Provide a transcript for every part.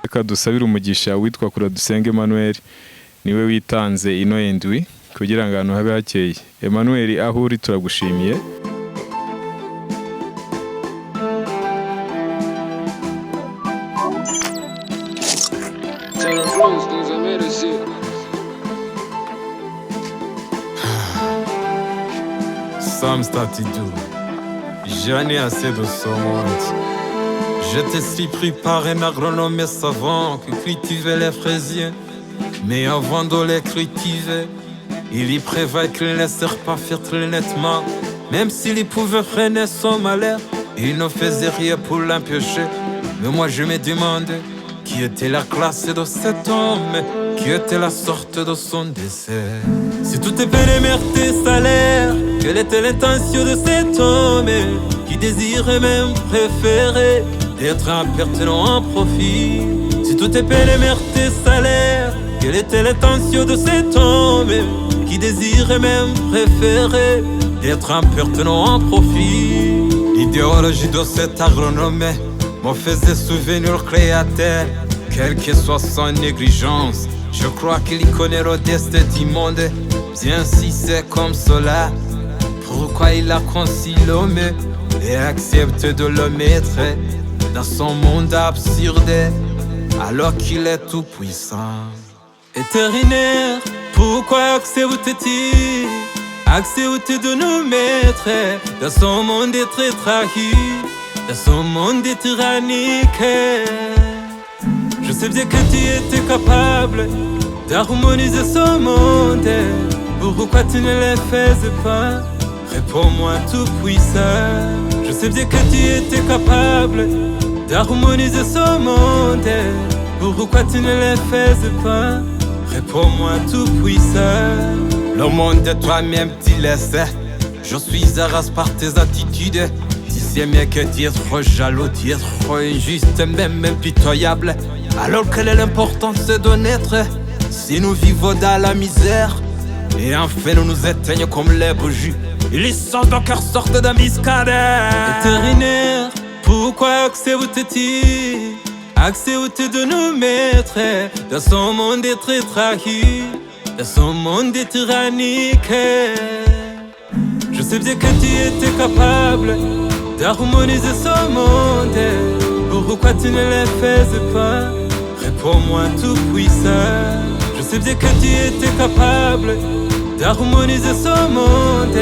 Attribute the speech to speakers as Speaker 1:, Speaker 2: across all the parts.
Speaker 1: Reka dusabire umugisha witwa Kuradusenge Emmanuel, niwe witanze ino endwi kugira ngo ahantu habe hakeye. Emmanuel, aho uri turagushimiye.
Speaker 2: Psalm 32. J'en ai assez de ce monde. J'étais si pris par un agronome savant qui cultivait les fraisiers. Mais avant de les cultiver, il y prévoit qu'il ne laissèrent pas faire très nettement. Même s'il pouvait freiner son malheur, il ne faisait rien pour l'empêcher. Mais moi je me demandais qui était la classe de cet homme, qui était la sorte de son décès. Si tout est périmètre salaire, quelle était l'intention de cet homme qui désirait même préférer d'être impertinent en profit? Si tout est périmètre salaire, quelle était l'intention de cet homme qui désirait même préférer d'être impertinent en profit? L'idéologie de cet agronome me faisait souvenir le créateur, quelle que soit son négligence. Je crois qu'il connaît le destin du monde. Bien si c'est comme cela, pourquoi il a conçu l'homme et accepte de le mettre dans son monde absurde alors qu'il est tout puissant? Éternel, pourquoi acceptes-tu de nous mettre dans son monde très trahi, dans son monde tyrannique? Je sais bien que tu étais capable d'harmoniser ce monde. Pourquoi tu ne le faisais pas? Réponds-moi tout puissant. Je sais bien que tu étais capable d'harmoniser ce monde. Pourquoi tu ne le faisais pas? Réponds-moi tout puissant. Le monde de toi-même t'y laisse. Je suis harassé par tes attitudes. Si c'est mieux que d'être jaloux, d'être injuste, même impitoyable. Alors quelle est l'importance de naître si nous vivons dans la misère? Et enfin nous nous éteignons comme les bougies. Ils sont dans cœur sorte de miscade. Éternel, pourquoi acceptes-tu de nous mettre dans son monde très trahi, dans son monde tyrannique? Je sais bien que tu étais capable d'harmoniser ce monde. Pourquoi tu ne le faisais pas? Réponds-moi tout puissant. Je sais bien que tu étais capable d'harmoniser ce monde.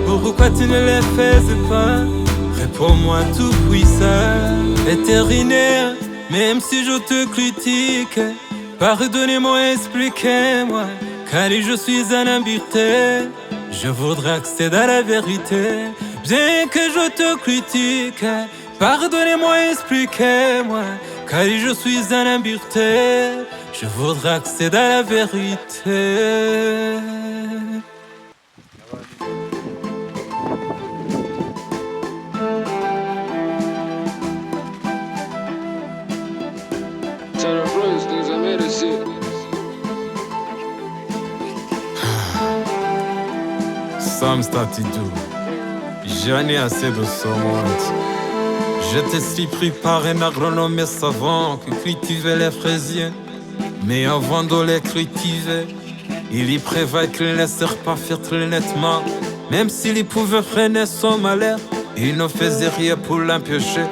Speaker 2: Pourquoi tu ne le faisais pas? Réponds-moi tout puissant. Éternel, même si je te critique, pardonnez-moi, expliquez-moi, car je suis un imbité. Je voudrais accéder à la vérité. Bien que je te critique, pardonnez-moi, expliquez-moi, car je suis un imbité. Je voudrais accéder à la vérité. Psalm 32. J'en ai assez de ce monde. J'étais si pris par un agronome savant qui cultivait les fraisiers. Mais avant de les cultiver, il y prévoit qu'il ne laissèrent pas faire très nettement. Même s'il pouvait freiner son malheur, il ne faisait rien pour l'empêcher.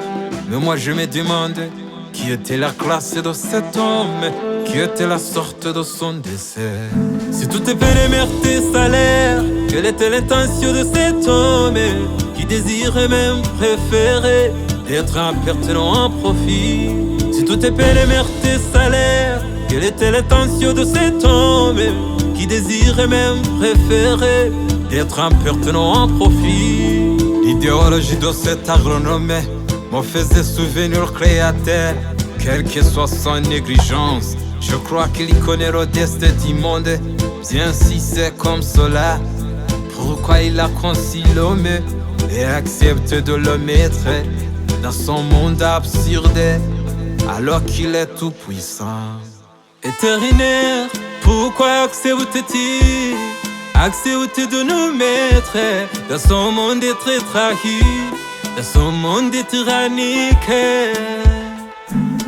Speaker 2: Mais moi je me demandais qui était la classe de cet homme, qui était la sorte de son décès. Si tout est périmètre salaire, quelle était l'intention de cet homme qui désirait même préférer d'être impertinent en profit? Si tout est périmètre salaire, quelle était l'intention de cet homme qui désirait même préférer d'être impertinent en profit? L'idéologie de cet agronome me faisait souvenir le créateur, quelle que soit son négligence. Je crois qu'il connaît le destin du monde. Bien si c'est comme cela, pourquoi il a conçu l'homme et accepte de le mettre dans son monde absurde alors qu'il est tout puissant? Éternel, pourquoi acceptes-tu accepte de nous mettre dans son monde très trahi, dans son monde tyrannique.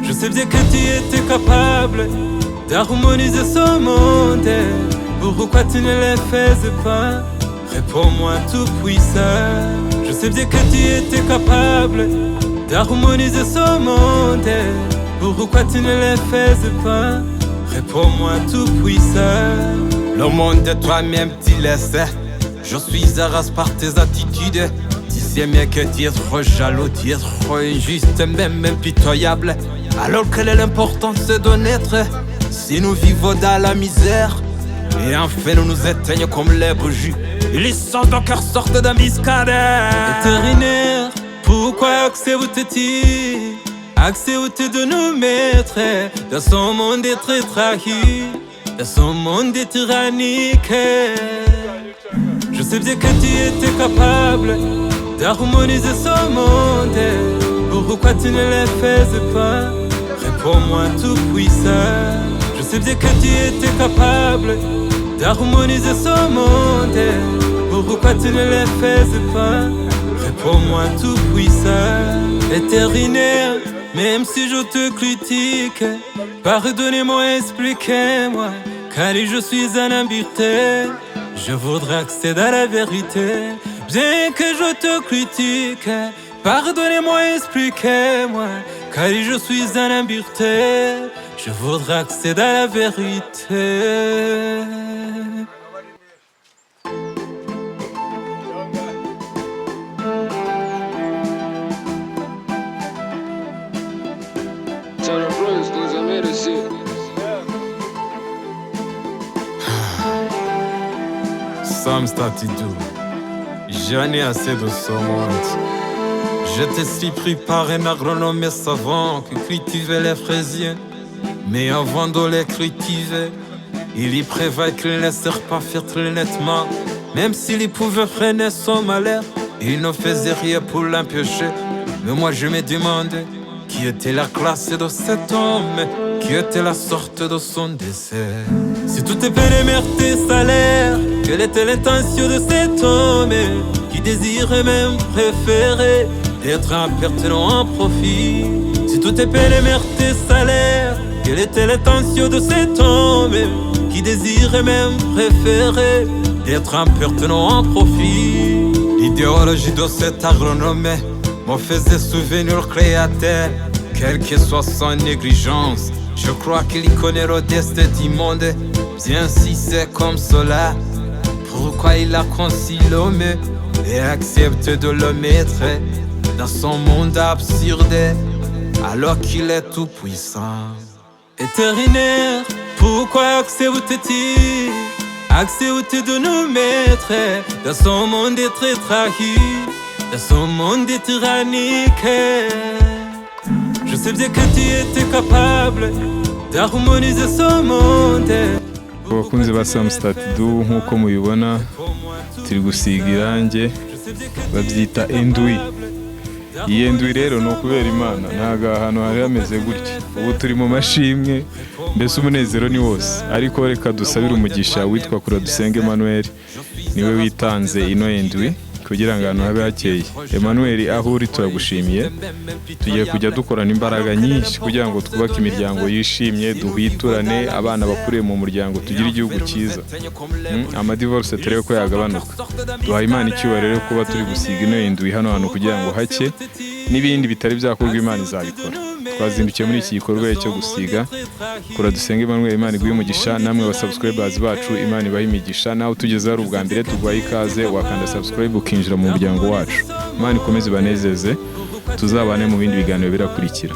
Speaker 2: Je sais bien que tu étais capable d'harmoniser ce monde. Pourquoi tu ne le faisais pas? Réponds-moi tout puissant. Je sais bien que tu étais capable d'harmoniser ce monde. Pourquoi tu ne le faisais pas? Réponds-moi tout puissant. Le monde de toi-même t'y laisse. Je suis harassé par tes attitudes. Tu sais mieux que tu es trop jaloux, tu es trop injuste, même impitoyable. Alors quelle est l'importance de naître si nous vivons dans la misère? Et enfin nous nous éteignons comme les bougies. Et les sons de cœur sortent d'embuscade. Vétérinaire, pourquoi acceptes-tu de nous mettre dans son monde très trahi, dans son monde tyrannique? Je sais bien que tu étais capable d'harmoniser ce monde. Pourquoi tu ne le faisais pas? Réponds-moi tout puissant. Je sais bien que tu étais capable d'harmoniser ce monde. Pourquoi tu ne le faisais pas? Réponds-moi tout puissant. Vétérinaire, même si je te critique, pardonnez-moi, expliquez-moi, car je suis un imbécile. Je voudrais accéder à la vérité. Bien que je te critique, pardonnez-moi, expliquez-moi, car je suis un imbécile. Je voudrais accéder à la vérité. Sam Statidou, j'en ai assez de ce monde. J'étais si pris par un agronome savant qui cultivait les fraisiers. Mais avant de les cultiver, il y prévoit qu'il ne laissèrent pas fertile nettement. Même s'il pouvait freiner son malheur, il ne faisait rien pour l'empêcher. Mais moi je me demandais qui était la classe de cet homme, qui était la sorte de son décès. Si tout est périmètre tes salaires, quelle était l'intention de cet homme qui désirait même préférer d'être un pertinent en profit? Si tout est périmètre tes salaires, quelle était l'intention de cet homme qui désirait même préférer d'être un pertinent en profit? L'idéologie de cet agronome me faisait souvenir le créateur. Quelle que soit son négligence, je crois qu'il connaît le destin du monde. Bien si c'est comme cela, pourquoi il a conçu l'homme et accepte de le mettre dans son monde absurde alors qu'il est tout puissant? Vétérinaire, pourquoi acceptes-tu de nous mettre dans son monde très trahi, dans son monde tyrannique? Je sais bien que tu étais capable d'harmoniser ce monde.
Speaker 1: Abakunzi ba Sam Statidou, nk'uko mubibona turi gusiga irange babyita endwi. Iyi endwi rero ni ukubera Imana, ntago ahantu hari hameze gutya. Ubu turi mu mashimwe, mbese umunezero ni wose. Ariko reka dusabire umugisha witwa Kuradusenge Emmanuel, niwe witanze ino endwi kugira ngo ahantu habe hakeye. Emmanuel, aho uri turagushimiye. Tugiye kujya dukorana imbaraga nyinshi kugira ngo twubake imiryango yishimye, duhwiturane, abana bakuriye mu muryango, tugire igihugu cyiza. Amadivorce turebe ko yagabanuka. Duhaye Imana icyubahiro kuba turi gusiga ino endwi hano hantu kugira ngo hake, n'ibindi bitari byakorwa Imana izabikora. Twazindukiye muri iki gikorwa cyo gusiga. Kuradusenge Emmanuel, Imana iguhe umugisha. Namwe ba subscribers bacu, Imana ibahe imigisha. Nawe tugeze ari ubwa mbere tuguhaye ikaze, wakanda subscribe ukinjira mu muryango wacu. Imana ikomeze banezeze, tuzabane mu bindi biganiro birakurikira.